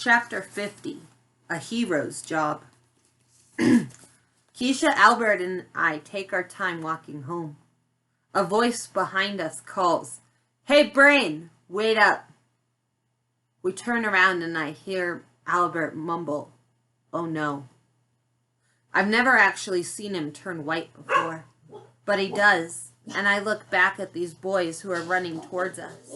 Chapter 50, A Hero's Job. Keisha, Albert, and I take our time walking home. A voice behind us calls, "Hey, Brain, wait up." We turn around and I hear Albert mumble, "Oh no." I've never actually seen him turn white before, but he does, and I look back at these boys who are running towards us.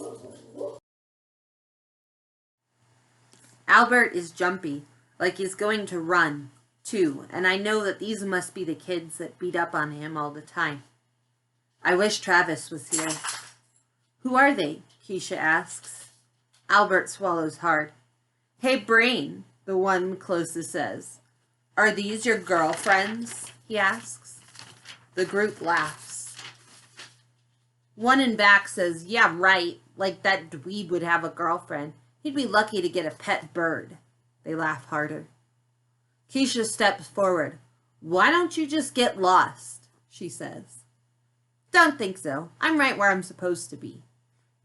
Albert is jumpy, like he's going to run, too, and I know that these must be the kids that beat up on him all the time. I wish Travis was here. "Who are they?" Keisha asks. Albert swallows hard. "Hey, Brain," the one closest says. "Are these your girlfriends?" he asks. The group laughs. One in back says, "Yeah, right, like that dweeb would have a girlfriend. He'd be lucky to get a pet bird." They laugh harder. Keisha steps forward. "Why don't you just get lost?" she says. "Don't think so. I'm right where I'm supposed to be."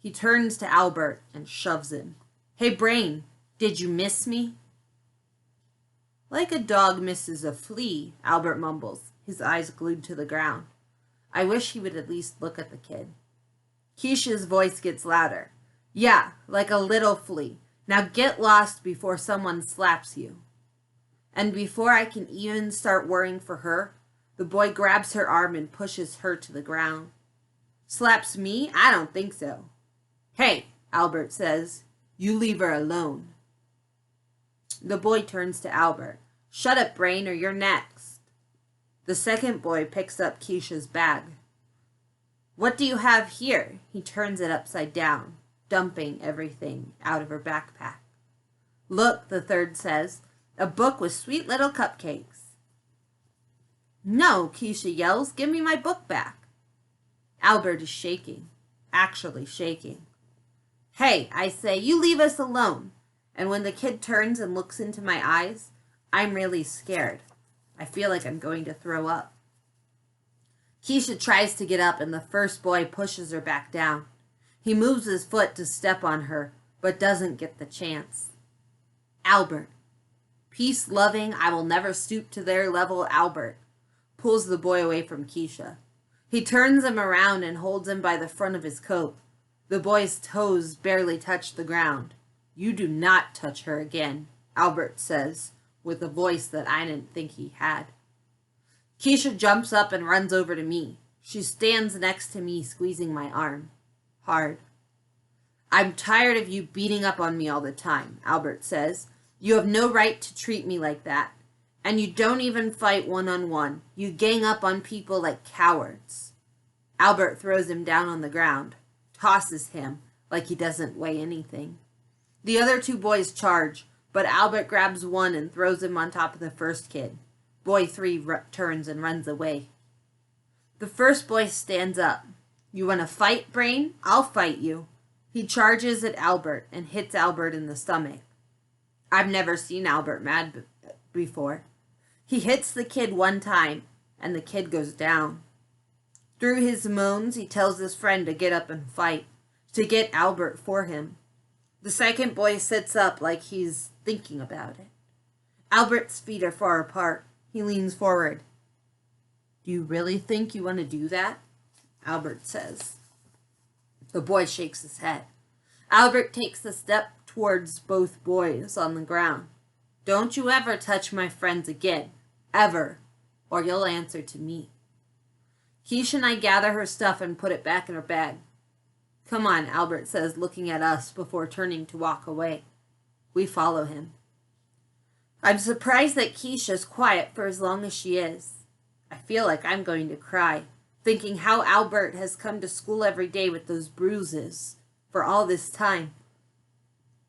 He turns to Albert and shoves him. "Hey, Brain, did you miss me?" "Like a dog misses a flea," Albert mumbles, his eyes glued to the ground. I wish he would at least look at the kid. Keisha's voice gets louder. "Yeah, like a little flea. Now get lost before someone slaps you." And before I can even start worrying for her, the boy grabs her arm and pushes her to the ground. "Slaps me? I don't think so." "Hey," Albert says, "you leave her alone." The boy turns to Albert. "Shut up, Brain, or you're next." The second boy picks up Keisha's bag. "What do you have here?" He turns it upside down, dumping everything out of her backpack. "Look," the third says, "a book with sweet little cupcakes." "No," Keisha yells, "give me my book back." Albert is shaking, actually shaking. "Hey," I say, "you leave us alone." And when the kid turns and looks into my eyes, I'm really scared. I feel like I'm going to throw up. Keisha tries to get up and the first boy pushes her back down. He moves his foot to step on her, but doesn't get the chance. Albert, peace-loving, I will never stoop to their level, Albert, pulls the boy away from Keisha. He turns him around and holds him by the front of his coat. The boy's toes barely touch the ground. "You do not touch her again," Albert says, with a voice that I didn't think he had. Keisha jumps up and runs over to me. She stands next to me, squeezing my arm. Hard. "I'm tired of you beating up on me all the time," Albert says. "You have no right to treat me like that. And you don't even fight one-on-one. You gang up on people like cowards." Albert throws him down on the ground, tosses him like he doesn't weigh anything. The other two boys charge, but Albert grabs one and throws him on top of the first kid. Boy 3 turns and runs away. The first boy stands up. "You want to fight, Brain? I'll fight you." He charges at Albert and hits Albert in the stomach. I've never seen Albert mad before. He hits the kid one time, and the kid goes down. Through his moans, he tells his friend to get up and fight, to get Albert for him. The second boy sits up like he's thinking about it. Albert's feet are far apart. He leans forward. "Do you really think you want to do that?" Albert says. The boy shakes his head. Albert takes a step towards both boys on the ground. "Don't you ever touch my friends again. Ever. Or you'll answer to me." Keisha and I gather her stuff and put it back in her bag. "Come on," Albert says, looking at us before turning to walk away. We follow him. I'm surprised that Keisha's quiet for as long as she is. I feel like I'm going to cry, thinking how Albert has come to school every day with those bruises for all this time.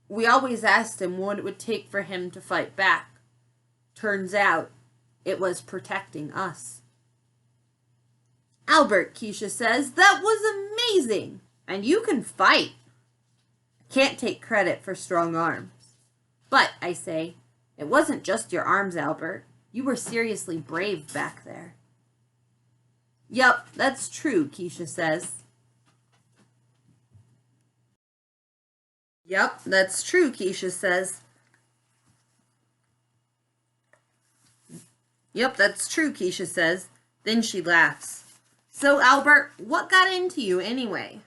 We always asked him what it would take for him to fight back. Turns out, it was protecting us. "Albert," Keisha says, "that was amazing! And you can fight." I can't take credit for strong arms. "But," I say, "it wasn't just your arms, Albert. You were seriously brave back there." "Yup, that's true," Keisha says. "Yup, that's true," Keisha says. Yep, that's true, Keisha says. Then she laughs. So, Albert, what got into you anyway?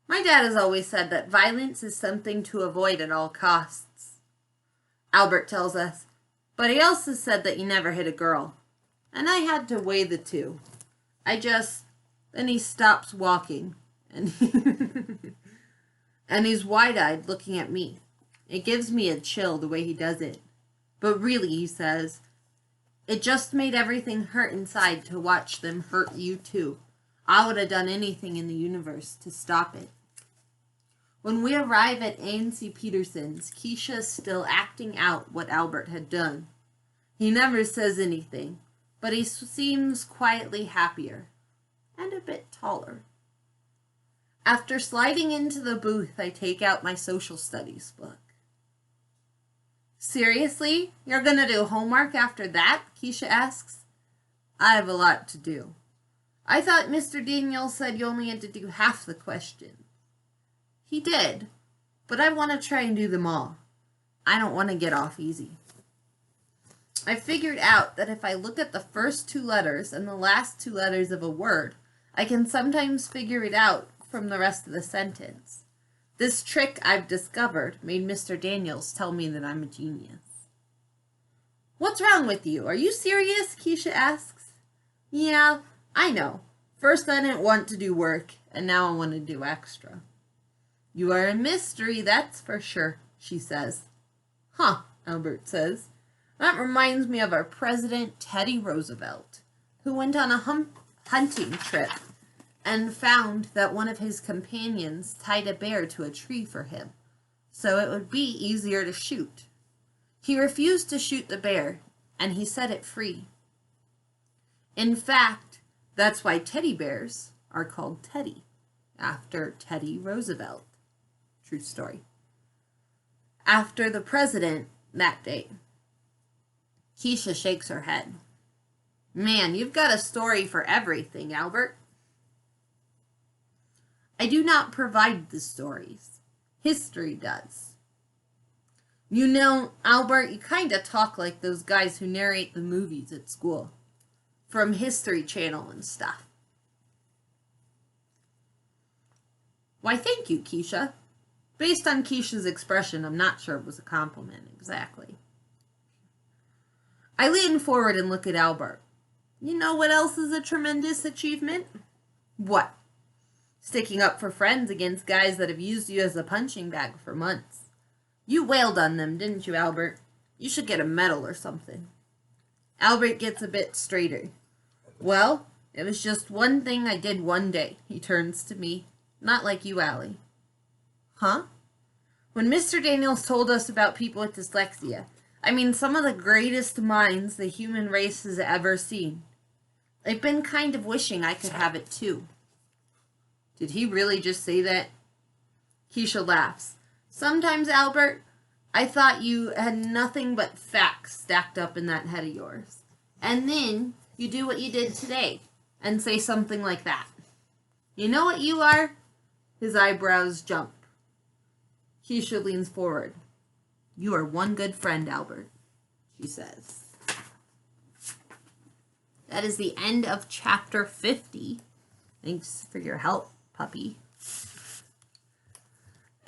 My dad has always said that violence is something to avoid at all costs. Albert tells us, but he also said that you never hit a girl. And I had to weigh the two. Then he stops walking, and and he's wide-eyed looking at me. It gives me a chill the way he does it. But really, he says, it just made everything hurt inside to watch them hurt you too. I would have done anything in the universe to stop it. When we arrive at A&C Peterson's, Keisha is still acting out what Albert had done. He never says anything, but he seems quietly happier and a bit taller. After sliding into the booth, I take out my social studies book. Seriously? You're gonna do homework after that? Keisha asks. I have a lot to do. I thought Mr. Daniels said you only had to do half the questions. He did, but I want to try and do them all. I don't want to get off easy. I figured out that if I look at the first two letters and the last two letters of a word, I can sometimes figure it out from the rest of the sentence. This trick I've discovered made Mr. Daniels tell me that I'm a genius. What's wrong with you? Are you serious? Keisha asks. Yeah, I know. First I didn't want to do work, and now I want to do extra. You are a mystery, that's for sure, she says. Huh, Albert says. That reminds me of our president, Teddy Roosevelt, who went on a hunting trip and found that one of his companions tied a bear to a tree for him, so it would be easier to shoot. He refused to shoot the bear, and he set it free. In fact, that's why teddy bears are called Teddy, after Teddy Roosevelt. True story. After the president that day. Keisha shakes her head. Man, you've got a story for everything, Albert. I do not provide the stories. History does. You know, Albert, you kind of talk like those guys who narrate the movies at school. From History Channel and stuff. Why, thank you, Keisha. Based on Keisha's expression, I'm not sure it was a compliment exactly. I lean forward and look at Albert. You know what else is a tremendous achievement? What? Sticking up for friends against guys that have used you as a punching bag for months. You wailed on them, didn't you, Albert? You should get a medal or something. Albert gets a bit straighter. Well, it was just one thing I did one day. He turns to me. Not like you, Allie. Huh? When Mr. Daniels told us about people with dyslexia, I mean some of the greatest minds the human race has ever seen. I've been kind of wishing I could have it too. Did he really just say that? Keisha laughs. Sometimes, Albert, I thought you had nothing but facts stacked up in that head of yours. And then you do what you did today and say something like that. You know what you are? His eyebrows jump. Keisha leans forward. You are one good friend, Albert, she says. That is the end of chapter 50. Thanks for your help, puppy.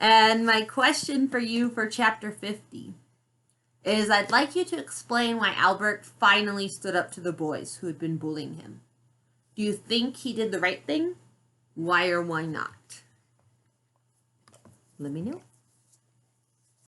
And my question for you for chapter 50 is I'd like you to explain why Albert finally stood up to the boys who had been bullying him. Do you think he did the right thing? Why or why not? Let me know.